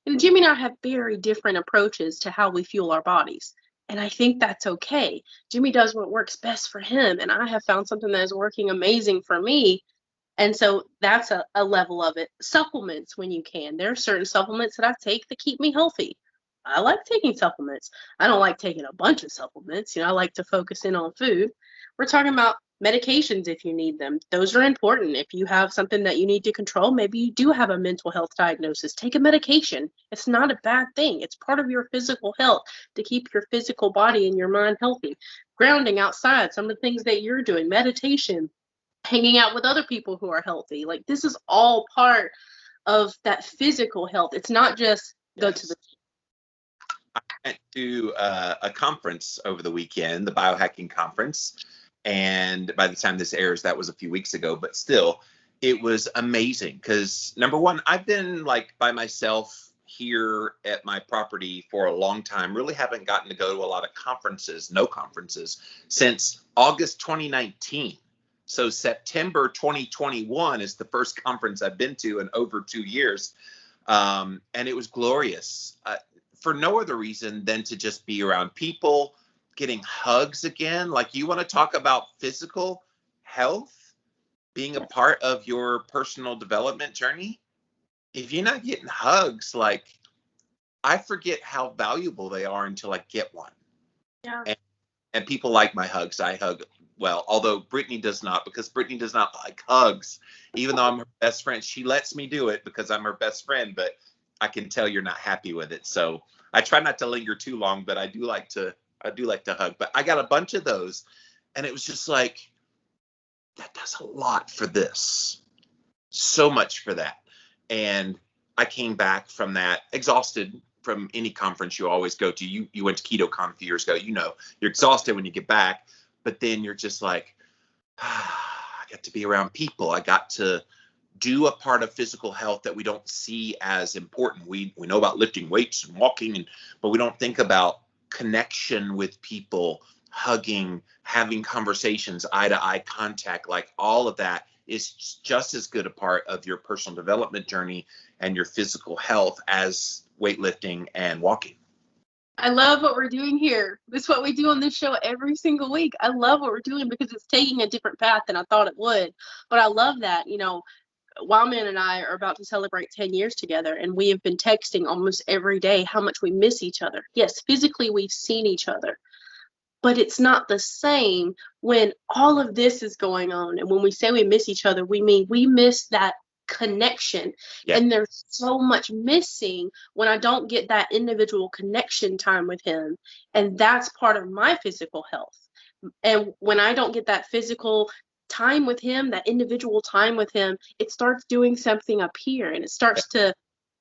And Jimmy and I have very different approaches to how we fuel our bodies. And I think that's okay. Jimmy does what works best for him, and I have found something that is working amazing for me. And so that's a level of it. Supplements when you can. There are certain supplements that I take that keep me healthy. I like taking supplements. I don't like taking a bunch of supplements. I like to focus in on food. We're talking about medications if you need them. Those are important. If you have something that you need to control, maybe you do have a mental health diagnosis, take a medication. It's not a bad thing. It's part of your physical health to keep your physical body and your mind healthy. Grounding outside, some of the things that you're doing, meditation, hanging out with other people who are healthy. Like, this is all part of that physical health. It's not just go to the I went to a conference over the weekend, the biohacking conference. And by the time this airs, that was a few weeks ago, but still, it was amazing because number one, I've been like by myself here at my property for a long time. Really haven't gotten to go to a lot of conferences, no conferences, since August 2019. So September 2021 is the first conference I've been to in over 2 years. And it was glorious for no other reason than to just be around people, getting hugs again. Like, you want to talk about physical health being a part of your personal development journey. If you're not getting hugs, like, I forget how valuable they are until I get one. Yeah. And people like my hugs. I hug well, although Brittany does not, because Brittany does not like hugs. Even though I'm her best friend, she lets me do it because I'm her best friend, but I can tell you're not happy with it. So I try not to linger too long, but I do like to hug. But I got a bunch of those, and it was just like, that does a lot for this. So much for that. And I came back from that exhausted from any conference you always go to. You went to KetoCon a few years ago. You're exhausted when you get back, but then you're just like, I got to be around people. I got to do a part of physical health that we don't see as important. We know about lifting weights and walking, but we don't think about connection with people, hugging, having conversations, eye-to-eye contact. Like, all of that is just as good a part of your personal development journey and your physical health as weightlifting and walking. I love what we're doing here. This is what we do on this show every single week. I love what we're doing because it's taking a different path than I thought it would. But I love that, Wildman and I are about to celebrate 10 years together, and we have been texting almost every day how much we miss each other. Yes, physically we've seen each other, but it's not the same when all of this is going on. And when we say we miss each other, we mean we miss that connection. Yeah. And there's so much missing when I don't get that individual connection time with him. And that's part of my physical health. And when I don't get that physical time with him, that individual time with him, it starts doing something up here, and it starts to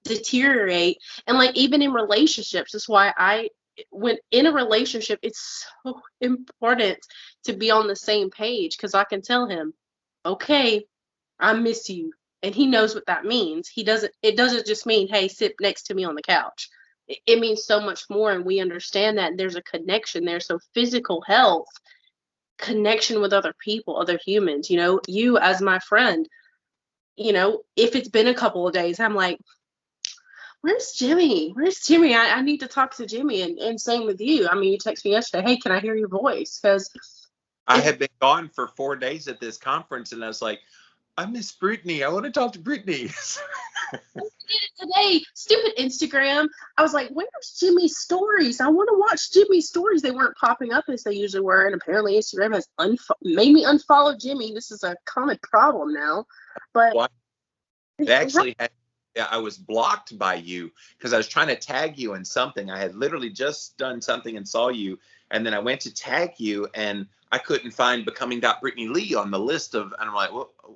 deteriorate. And like, even in relationships, that's why when in a relationship, it's so important to be on the same page, because I can tell him, okay, I miss you. And he knows what that means. It doesn't just mean, hey, sit next to me on the couch. It means so much more, and we understand that, and there's a connection there. So physical health, connection with other people, other humans, you as my friend, if it's been a couple of days, I'm like, where's Jimmy? I need to talk to Jimmy. And same with you. I mean, you texted me yesterday, hey, can I hear your voice? Because I had been gone for 4 days at this conference, and I was like, I miss Brittany. I want to talk to Brittany. Today, stupid Instagram, I was like, where's Jimmy's stories? I want to watch Jimmy's stories. They weren't popping up as they usually were, and apparently Instagram has made me unfollow Jimmy. This is a common problem now. But what? They actually had, I was blocked by you because I was trying to tag you in something. I had literally just done something and saw you, and then I went to tag you, and I couldn't find Becoming.Brittany Lee on the list of, and I'm like,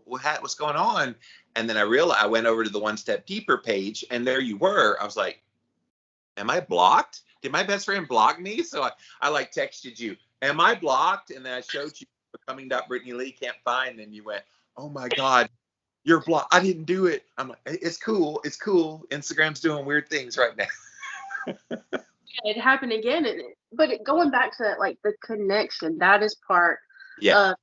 what's going on? And then I realized, I went over to the One Step Deeper page, and there you were. I was like, am I blocked? Did my best friend block me? So I like texted you, am I blocked? And then I showed you Becoming.Brittany Lee, can't find. And you went, oh my God, you're blocked. I didn't do it. I'm like, it's cool. It's cool. Instagram's doing weird things right now. It happened again. But going back to that, like, the connection, that is part of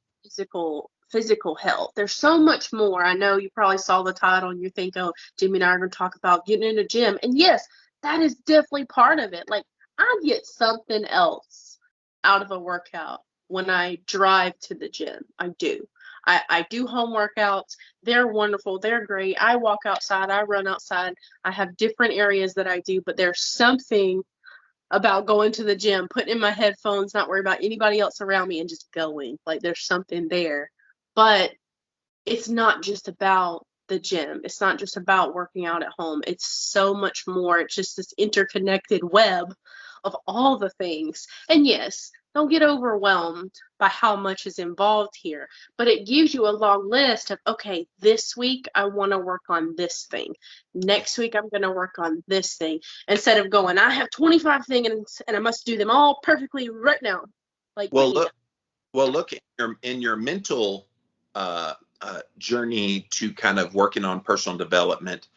physical health. There's so much more. I know you probably saw the title and you think, oh, Jimmy and I are going to talk about getting in the gym. And yes, that is definitely part of it. Like, I get something else out of a workout when I drive to the gym. I do. I do home workouts. They're wonderful. They're great. I walk outside. I run outside. I have different areas that I do, but there's something about going to the gym, putting in my headphones, not worry about anybody else around me, and just going. Like, there's something there. But it's not just about the gym. It's not just about working out at home. It's so much more. It's just this interconnected web of all the things. And yes, don't get overwhelmed by how much is involved here, but it gives you a long list of, okay, this week I want to work on this thing. Next week I'm going to work on this thing. Instead of going, I have 25 things and I must do them all perfectly right now. Like, Well, look in your mental journey to kind of working on personal development.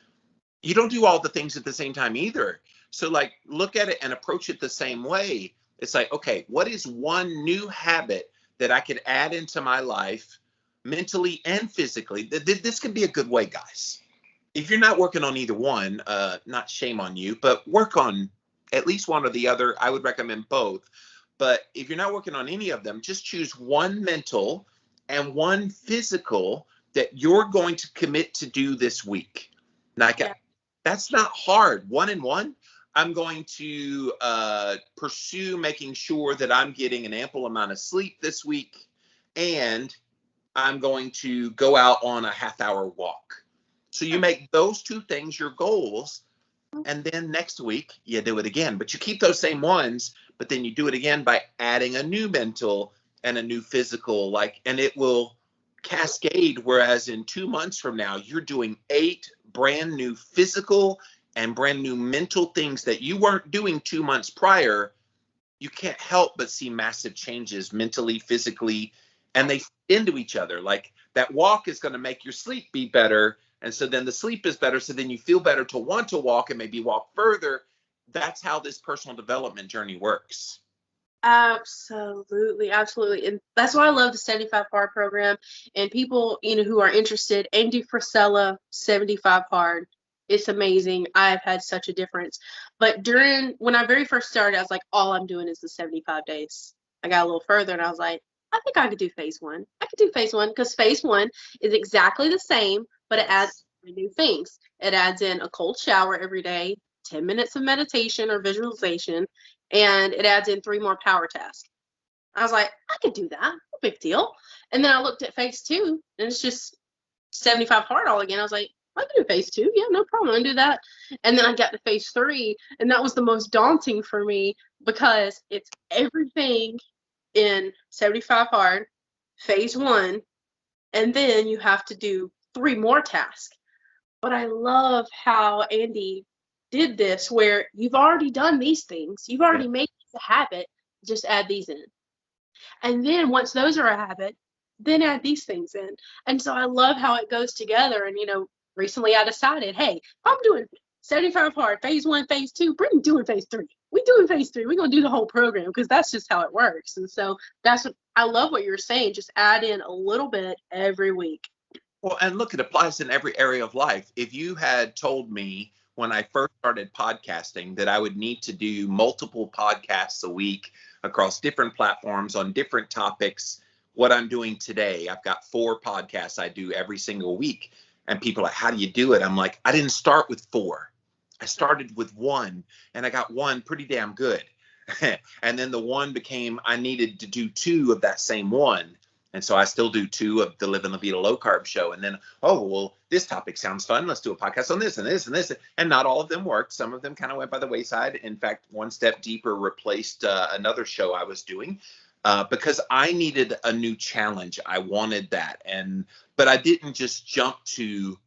You don't do all the things at the same time either. So like, look at it and approach it the same way. It's like, okay, what is one new habit that I could add into my life mentally and physically? This can be a good way, guys. If you're not working on either one, not shame on you, but work on at least one or the other. I would recommend both. But if you're not working on any of them, just choose one mental and one physical that you're going to commit to do this week. Like, that's not hard. One and one. I'm going to pursue making sure that I'm getting an ample amount of sleep this week, and I'm going to go out on a half-hour walk. So you make those two things your goals, and then next week you do it again. But you keep those same ones, but then you do it again by adding a new mental and a new physical, and it will cascade. Whereas in 2 months from now, you're doing 8 brand new physical and brand new mental things that you weren't doing 2 months prior. You can't help but see massive changes mentally, physically, and they fit into each other. Like, that walk is going to make your sleep be better. And so then the sleep is better. So then you feel better to want to walk and maybe walk further. That's how this personal development journey works. Absolutely, absolutely. And that's why I love the 75 hard program. And people, who are interested, Andy Frisella, 75 hard. It's amazing. I've had such a difference. But when I very first started, I was like, all I'm doing is the 75 days. I got a little further and I was like, I think I could do phase 1. I could do phase 1 because phase 1 is exactly the same, but it adds new things. It adds in a cold shower every day, 10 minutes of meditation or visualization, and it adds in 3 more power tasks. I was like, I could do that. No big deal. And then I looked at phase 2 and it's just 75 hard all again. I was like, I can do phase 2. Yeah, no problem. I can do that. And then I got to phase 3, and that was the most daunting for me because it's everything in 75 hard, phase 1, and then you have to do 3 more tasks. But I love how Andy did this, where you've already done these things. You've already made this a habit. Just add these in. And then once those are a habit, then add these things in. And so I love how it goes together. And, recently I decided, hey, I'm doing 75 hard, phase 1, phase 2, Brittany doing phase 3. We doing phase 3. We're going to do the whole program because that's just how it works. And so I love what you're saying. Just add in a little bit every week. Well, and look, it applies in every area of life. If you had told me when I first started podcasting that I would need to do multiple podcasts a week across different platforms on different topics, what I'm doing today, I've got 4 podcasts I do every single week. And people are like, how do you do it? I'm like, I didn't start with 4. I started with 1, and I got 1 pretty damn good. And then the 1 became, I needed to do 2 of that same 1. And so I still do 2 of the Living La Vida Low Carb show. And then, this topic sounds fun. Let's do a podcast on this and this and this. And not all of them worked. Some of them kind of went by the wayside. In fact, One Step Deeper replaced another show I was doing because I needed a new challenge. I wanted that. But I didn't just jump to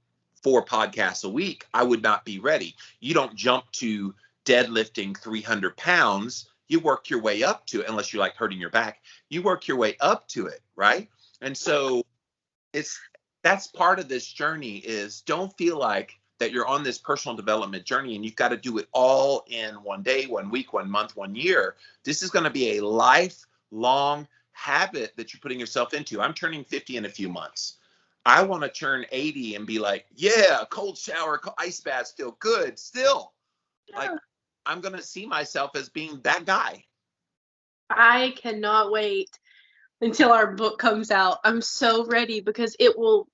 4 podcasts a week. I would not be ready. You don't jump to deadlifting 300 pounds. You work your way up to it, unless you like hurting your back. You work your way up to it, right? And so that's part of this journey is don't feel like that you're on this personal development journey and you've got to do it all in 1 day, 1 week, 1 month, 1 year. This is going to be a lifelong habit that you're putting yourself into. I'm turning 50 in a few months. I want to turn 80 and be like, yeah, cold shower, ice baths feel good still. Like, Yeah. I'm going to see myself as being that guy. I cannot wait until our book comes out. I'm so ready because it will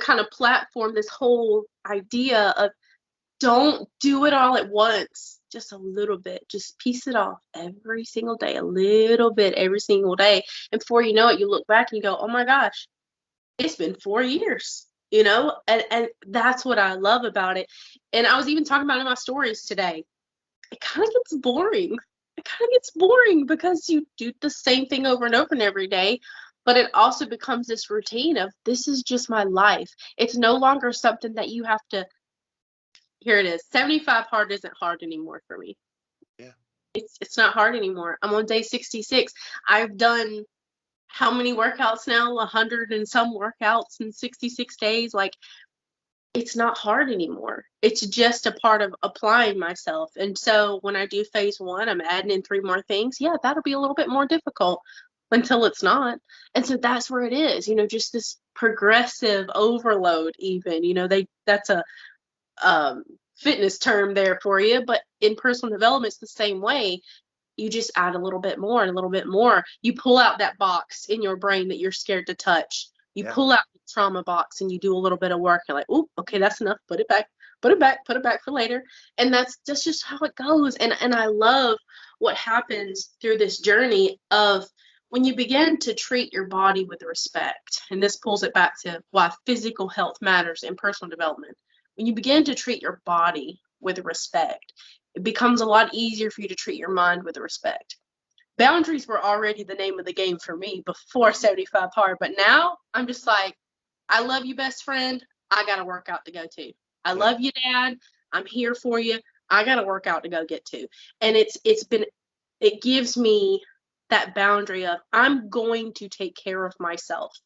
kind of platform this whole idea of don't do it all at once. Just a little bit. Just piece it off every single day, a little bit every single day. And before you know it, you look back and you go, oh my gosh, it's been 4 years, and that's what I love about it. And I was even talking about in my stories today. It kind of gets boring. It kind of gets boring because you do the same thing over and over and every day. But it also becomes this routine of this is just my life. It's no longer something that you have to. Here it is. 75 hard isn't hard anymore for me. Yeah. It's not hard anymore. I'm on day 66. I've done how many workouts now? 100 and some workouts in 66 days. Like, it's not hard anymore. It's just a part of applying myself. And so when I do phase 1, I'm adding in 3 more things. Yeah, that'll be a little bit more difficult until it's not. And so that's where it is, just this progressive overload even, that's a fitness term there for you, but in personal development, it's the same way. You just add a little bit more and a little bit more. You pull out that box in your brain that you're scared to touch. You pull out the trauma box and you do a little bit of work. You're like, oh, okay, that's enough. Put it back, put it back, put it back for later. And that's just how it goes. And I love what happens through this journey of when you begin to treat your body with respect. And this pulls it back to why physical health matters in personal development. When you begin to treat your body with respect, it becomes a lot easier for you to treat your mind with respect. Boundaries were already the name of the game for me before 75 hard, but now I'm just like, I love you, best friend. I got a workout to go to. I love you, Dad. I'm here for you. I got a workout to go get to. And it gives me that boundary of I'm going to take care of myself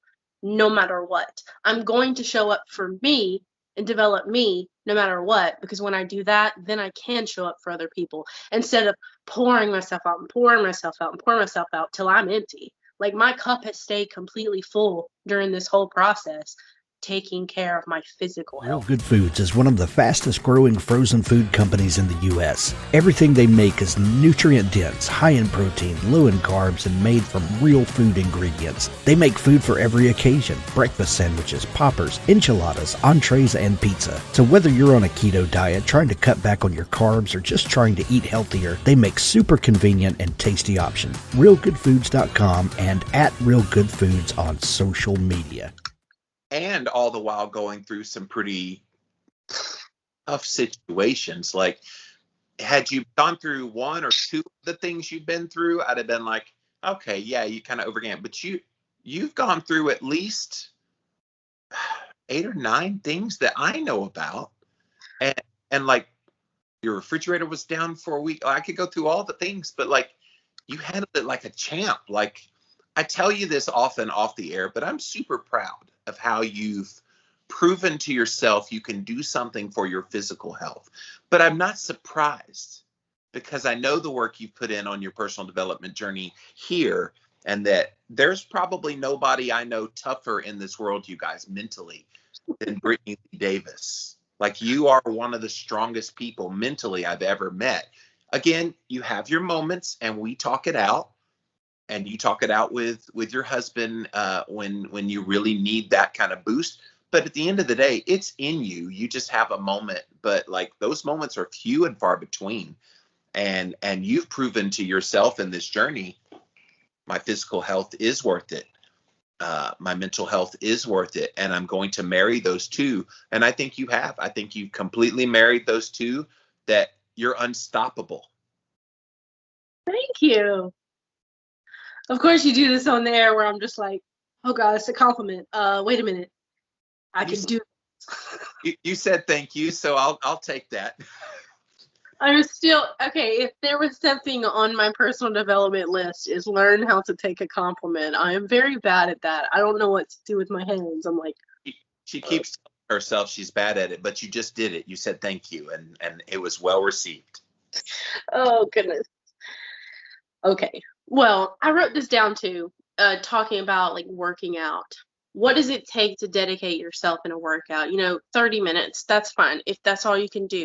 no matter what. I'm going to show up for me and develop me no matter what, because when I do that, then I can show up for other people instead of pouring myself out and pouring myself out and pouring myself out till I'm empty. Like, my cup has stayed completely full during this whole process, taking care of my physical Real health. Good Foods is one of the fastest growing frozen food companies in the U.S. Everything they make is nutrient dense, high in protein, low in carbs, and made from real food ingredients. They make food for every occasion: breakfast sandwiches, poppers, enchiladas, entrees, and pizza. So whether you're on a keto diet, trying to cut back on your carbs, or just trying to eat healthier, they make super convenient and tasty options. RealGoodFoods.com and at Real Good Foods on social media. And all the while going through some pretty tough situations. Like, had you gone through 1 or 2 of the things you've been through, I'd have been like, okay, yeah, you kind of overcame. But you've gone through at least 8 or 9 things that I know about. And like, your refrigerator was down for a week. I could go through all the things, but like, you handled it like a champ. Like, I tell you this often off the air, but I'm super proud of how you've proven to yourself you can do something for your physical health. But I'm not surprised, because I know the work you've put in on your personal development journey here, and that there's probably nobody I know tougher in this world, you guys, mentally, than Brittany Davis. Like, you are one of the strongest people mentally I've ever met. Again, you have your moments and we talk it out. And you talk it out with your husband when you really need that kind of boost. But at the end of the day, it's in you. You just have a moment, but like, those moments are few and far between. And you've proven to yourself in this journey, my physical health is worth it. My mental health is worth it. And I'm going to marry those two. And I think you have. I think you've completely married those two, that you're unstoppable. Thank you. Of course, you do this on the air where I'm just like, oh God, it's a compliment. Wait a minute. I can do it. You said thank you, so I'll take that. I'm still, okay, if there was something on my personal development list, is learn how to take a compliment. I am very bad at that. I don't know what to do with my hands. I'm like, she keeps telling herself she's bad at it, but you just did it. You said thank you, and it was well received. oh goodness. Okay. Well, I wrote this down too. talking about like working out. What does it take to dedicate yourself in a workout? 30 minutes, that's fine if that's all you can do.